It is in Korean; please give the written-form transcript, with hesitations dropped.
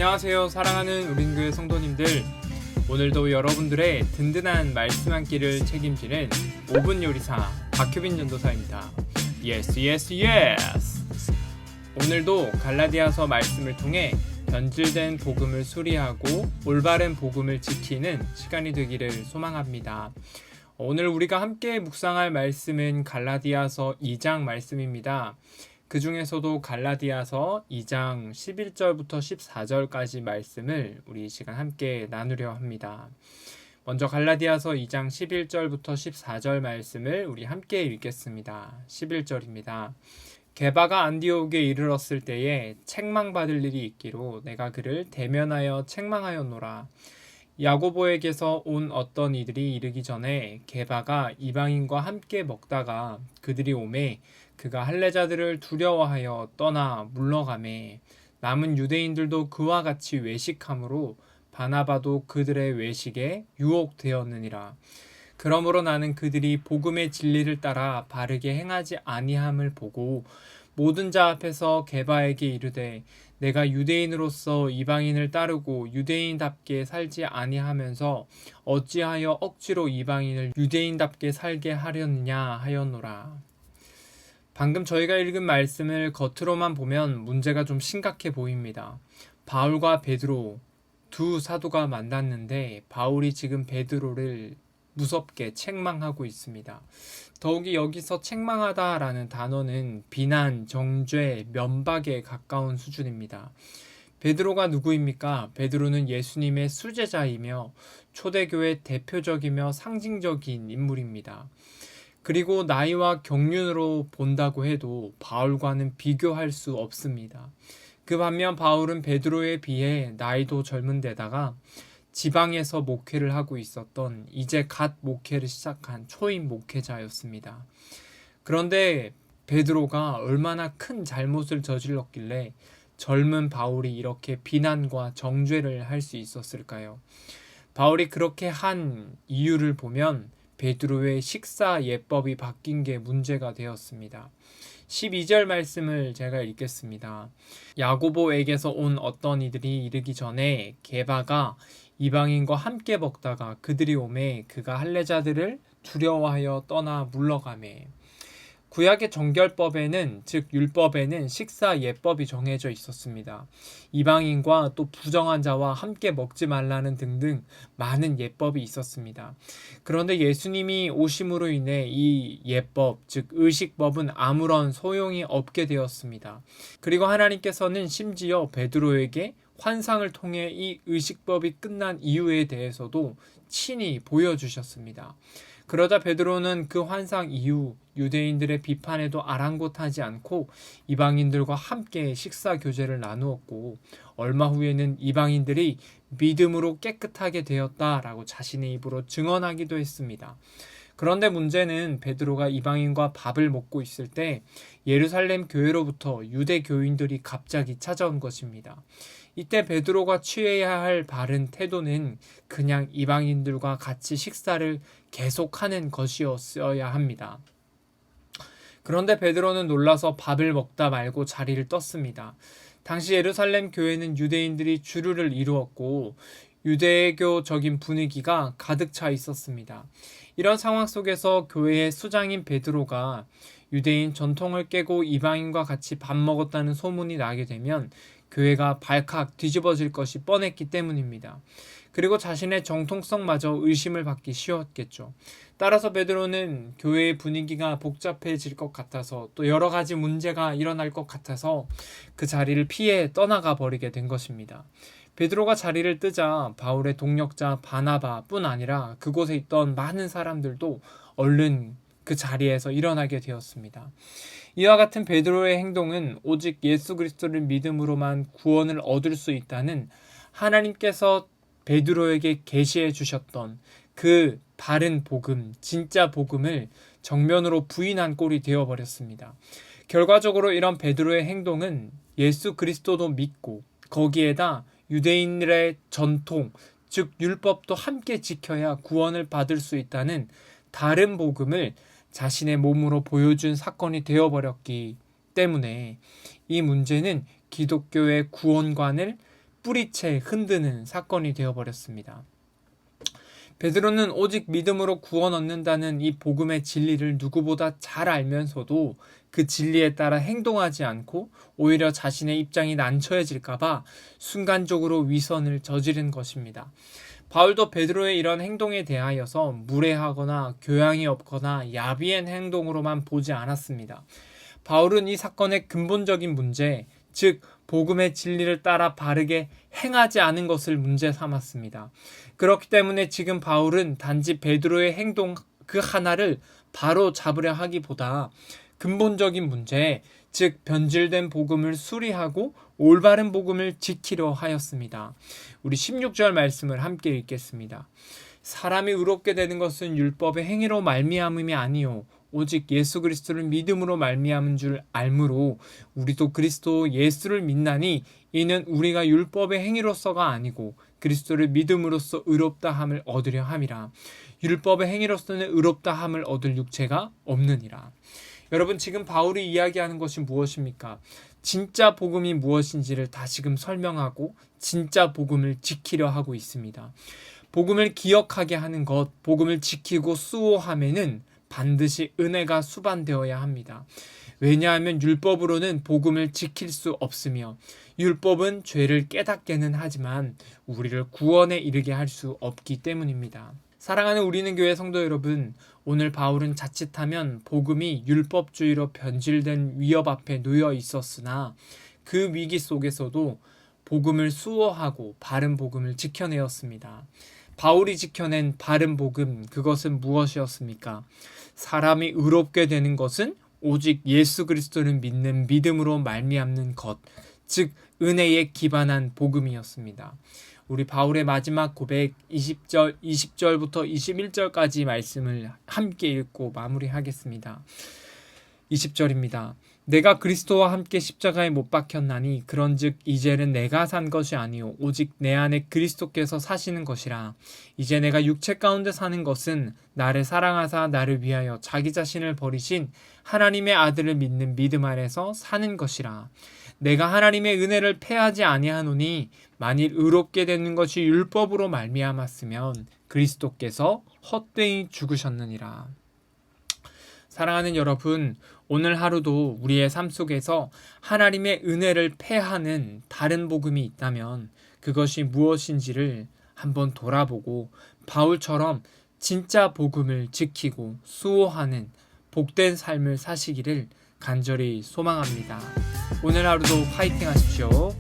안녕하세요, 사랑하는 우린교회 성도님들. 오늘도 여러분들의 든든한 말씀 한 끼를 책임지는 5분 요리사 박효빈 전도사입니다. 예스 예스 예스. 오늘도 갈라디아서 말씀을 통해 변질된 복음을 수리하고 올바른 복음을 지키는 시간이 되기를 소망합니다. 오늘 우리가 함께 묵상할 말씀은 갈라디아서 2장 말씀입니다. 그 중에서도 갈라디아서 2장 11절부터 14절까지 말씀을 우리 이 시간 함께 나누려 합니다. 먼저 갈라디아서 2장 11절부터 14절 말씀을 우리 함께 읽겠습니다. 11절입니다. 게바가 안디옥에 이르렀을 때에 책망받을 일이 있기로 내가 그를 대면하여 책망하였노라. 야고보에게서 온 어떤 이들이 이르기 전에 게바가 이방인과 함께 먹다가 그들이 오매 그가 할례자들을 두려워하여 떠나 물러가매 남은 유대인들도 그와 같이 외식함으로 바나바도 그들의 외식에 유혹되었느니라. 그러므로 나는 그들이 복음의 진리를 따라 바르게 행하지 아니함을 보고 모든 자 앞에서 게바에게 이르되 내가 유대인으로서 이방인을 따르고 유대인답게 살지 아니하면서 어찌하여 억지로 이방인을 유대인답게 살게 하려느냐 하였노라. 방금 저희가 읽은 말씀을 겉으로만 보면 문제가 좀 심각해 보입니다. 바울과 베드로 두 사도가 만났는데 바울이 지금 베드로를 무섭게 책망하고 있습니다. 더욱이 여기서 책망하다라는 단어는 비난, 정죄, 면박에 가까운 수준입니다. 베드로가 누구입니까? 베드로는 예수님의 수제자이며 초대교회 대표적이며 상징적인 인물입니다. 그리고 나이와 경륜으로 본다고 해도 바울과는 비교할 수 없습니다. 그 반면 바울은 베드로에 비해 나이도 젊은 데다가 지방에서 목회를 하고 있었던 이제 갓 목회를 시작한 초임 목회자였습니다. 그런데 베드로가 얼마나 큰 잘못을 저질렀길래 젊은 바울이 이렇게 비난과 정죄를 할 수 있었을까요? 바울이 그렇게 한 이유를 보면 베드로의 식사 예법이 바뀐 게 문제가 되었습니다. 12절 말씀을 제가 읽겠습니다. 야고보에게서 온 어떤 이들이 이르기 전에 게바가 이방인과 함께 먹다가 그들이 오매 그가 할례자들을 두려워하여 떠나 물러가매. 구약의 정결법에는 즉 율법에는 식사 예법이 정해져 있었습니다. 이방인과 또 부정한 자와 함께 먹지 말라는 등등 많은 예법이 있었습니다. 그런데 예수님이 오심으로 인해 이 예법 즉 의식법은 아무런 소용이 없게 되었습니다. 그리고 하나님께서는 심지어 베드로에게 환상을 통해 이 의식법이 끝난 이유에 대해서도 친히 보여주셨습니다. 그러자 베드로는 그 환상 이후 유대인들의 비판에도 아랑곳하지 않고 이방인들과 함께 식사 교제를 나누었고 얼마 후에는 이방인들이 믿음으로 깨끗하게 되었다라고 자신의 입으로 증언하기도 했습니다. 그런데 문제는 베드로가 이방인과 밥을 먹고 있을 때 예루살렘 교회로부터 유대 교인들이 갑자기 찾아온 것입니다. 이때 베드로가 취해야 할 바른 태도는 그냥 이방인들과 같이 식사를 계속하는 것이었어야 합니다. 그런데 베드로는 놀라서 밥을 먹다 말고 자리를 떴습니다. 당시 예루살렘 교회는 유대인들이 주류를 이루었고 유대교적인 분위기가 가득 차 있었습니다. 이런 상황 속에서 교회의 수장인 베드로가 유대인 전통을 깨고 이방인과 같이 밥 먹었다는 소문이 나게 되면 교회가 발칵 뒤집어질 것이 뻔했기 때문입니다. 그리고 자신의 정통성마저 의심을 받기 쉬웠겠죠. 따라서 베드로는 교회의 분위기가 복잡해질 것 같아서 또 여러 가지 문제가 일어날 것 같아서 그 자리를 피해 떠나가 버리게 된 것입니다. 베드로가 자리를 뜨자 바울의 동력자 바나바뿐 아니라 그곳에 있던 많은 사람들도 얼른 그 자리에서 일어나게 되었습니다. 이와 같은 베드로의 행동은 오직 예수 그리스도를 믿음으로만 구원을 얻을 수 있다는 하나님께서 베드로에게 계시해 주셨던 그 바른 복음, 진짜 복음을 정면으로 부인한 꼴이 되어버렸습니다. 결과적으로 이런 베드로의 행동은 예수 그리스도도 믿고 거기에다 유대인들의 전통, 즉 율법도 함께 지켜야 구원을 받을 수 있다는 다른 복음을 자신의 몸으로 보여준 사건이 되어버렸기 때문에 이 문제는 기독교의 구원관을 뿌리채 흔드는 사건이 되어버렸습니다. 베드로는 오직 믿음으로 구원 얻는다는 이 복음의 진리를 누구보다 잘 알면서도 그 진리에 따라 행동하지 않고 오히려 자신의 입장이 난처해질까봐 순간적으로 위선을 저지른 것입니다. 바울도 베드로의 이런 행동에 대하여서 무례하거나 교양이 없거나 야비한 행동으로만 보지 않았습니다. 바울은 이 사건의 근본적인 문제, 즉 복음의 진리를 따라 바르게 행하지 않은 것을 문제 삼았습니다. 그렇기 때문에 지금 바울은 단지 베드로의 행동 그 하나를 바로 잡으려 하기보다 근본적인 문제, 즉 변질된 복음을 수리하고 올바른 복음을 지키려 하였습니다. 우리 16절 말씀을 함께 읽겠습니다. 사람이 의롭게 되는 것은 율법의 행위로 말미암음이 아니요 오직 예수 그리스도를 믿음으로 말미암은 줄 알므로 우리도 그리스도 예수를 믿나니 이는 우리가 율법의 행위로서가 아니고 그리스도를 믿음으로써 의롭다 함을 얻으려 함이라. 율법의 행위로서는 의롭다 함을 얻을 육체가 없느니라. 여러분, 지금 바울이 이야기하는 것이 무엇입니까? 진짜 복음이 무엇인지를 다시금 설명하고 진짜 복음을 지키려 하고 있습니다. 복음을 기억하게 하는 것, 복음을 지키고 수호함에는 반드시 은혜가 수반되어야 합니다. 왜냐하면 율법으로는 복음을 지킬 수 없으며 율법은 죄를 깨닫게는 하지만 우리를 구원에 이르게 할 수 없기 때문입니다. 사랑하는 우리는 교회 성도 여러분, 오늘 바울은 자칫하면 복음이 율법주의로 변질된 위협 앞에 놓여 있었으나 그 위기 속에서도 복음을 수호하고 바른 복음을 지켜내었습니다. 바울이 지켜낸 바른 복음, 그것은 무엇이었습니까? 사람이 의롭게 되는 것은 오직 예수 그리스도를 믿는 믿음으로 말미암는 것, 즉 은혜에 기반한 복음이었습니다. 우리 바울의 마지막 고백 20절부터 21절까지 말씀을 함께 읽고 마무리하겠습니다. 20절입니다. 내가 그리스도와 함께 십자가에 못 박혔나니 그런즉 이제는 내가 산 것이 아니요 오직 내 안에 그리스도께서 사시는 것이라. 이제 내가 육체 가운데 사는 것은 나를 사랑하사 나를 위하여 자기 자신을 버리신 하나님의 아들을 믿는 믿음 안에서 사는 것이라. 내가 하나님의 은혜를 패하지 아니하노니 만일 의롭게 되는 것이 율법으로 말미암았으면 그리스도께서 헛되이 죽으셨느니라. 사랑하는 여러분, 오늘 하루도 우리의 삶 속에서 하나님의 은혜를 패하는 다른 복음이 있다면 그것이 무엇인지를 한번 돌아보고 바울처럼 진짜 복음을 지키고 수호하는 복된 삶을 사시기를 간절히 소망합니다. 오늘 하루도 파이팅 하십시오.